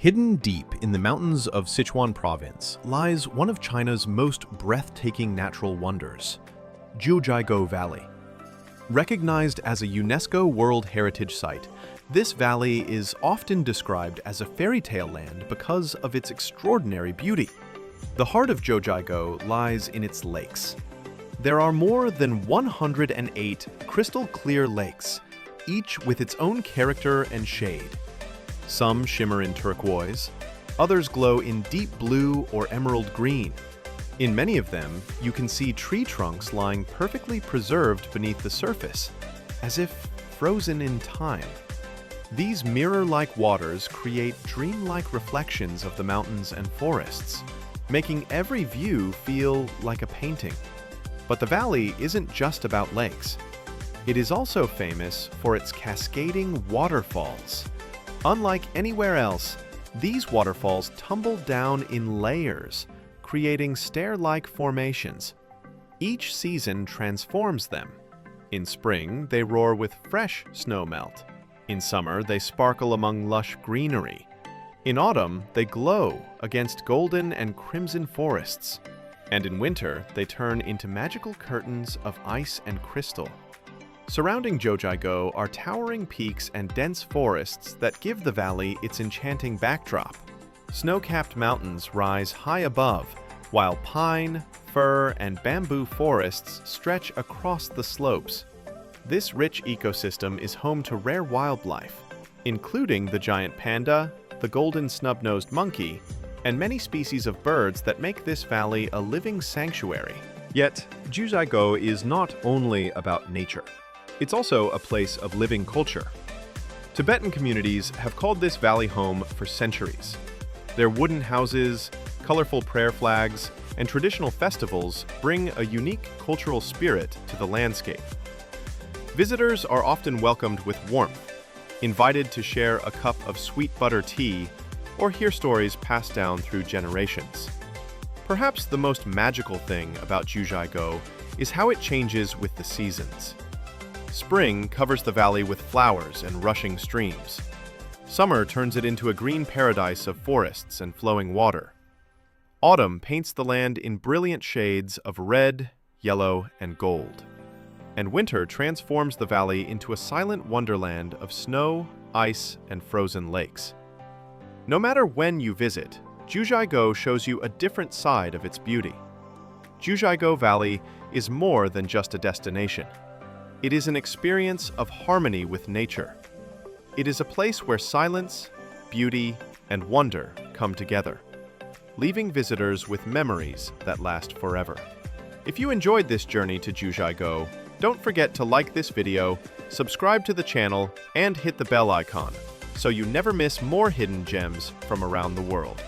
Hidden deep in the mountains of Sichuan province lies one of China's most breathtaking natural wonders, Jiuzhaigou Valley. Recognized as a UNESCO World Heritage Site, this valley is often described as a fairy tale land because of its extraordinary beauty. The heart of Jiuzhaigou lies in its lakes. There are more than 108 crystal-clear lakes, each with its own character and shade. Some shimmer in turquoise, others glow in deep blue or emerald green. In many of them, you can see tree trunks lying perfectly preserved beneath the surface, as if frozen in time. These mirror-like waters create dreamlike reflections of the mountains and forests, making every view feel like a painting. But the valley isn't just about lakes. It is also famous for its cascading waterfalls. Unlike anywhere else, these waterfalls tumble down in layers, creating stair-like formations. Each season transforms them. In spring, they roar with fresh snowmelt. In summer, they sparkle among lush greenery. In autumn, they glow against golden and crimson forests. And in winter, they turn into magical curtains of ice and crystal. Surrounding Jiuzhaigou are towering peaks and dense forests that give the valley its enchanting backdrop. Snow-capped mountains rise high above, while pine, fir, and bamboo forests stretch across the slopes. This rich ecosystem is home to rare wildlife, including the giant panda, the golden snub-nosed monkey, and many species of birds that make this valley a living sanctuary. Yet, Jiuzhaigou is not only about nature. It's also a place of living culture. Tibetan communities have called this valley home for centuries. Their wooden houses, colorful prayer flags, and traditional festivals bring a unique cultural spirit to the landscape. Visitors are often welcomed with warmth, invited to share a cup of sweet butter tea, or hear stories passed down through generations. Perhaps the most magical thing about Jiuzhaigou is how it changes with the seasons. Spring covers the valley with flowers and rushing streams. Summer turns it into a green paradise of forests and flowing water. Autumn paints the land in brilliant shades of red, yellow, and gold. And winter transforms the valley into a silent wonderland of snow, ice, and frozen lakes. No matter when you visit, Jiuzhaigou shows you a different side of its beauty. Jiuzhaigou Valley is more than just a destination. It is an experience of harmony with nature. It is a place where silence, beauty, and wonder come together, leaving visitors with memories that last forever. If you enjoyed this journey to Jiuzhaigou, don't forget to like this video, subscribe to the channel, and hit the bell icon so you never miss more hidden gems from around the world.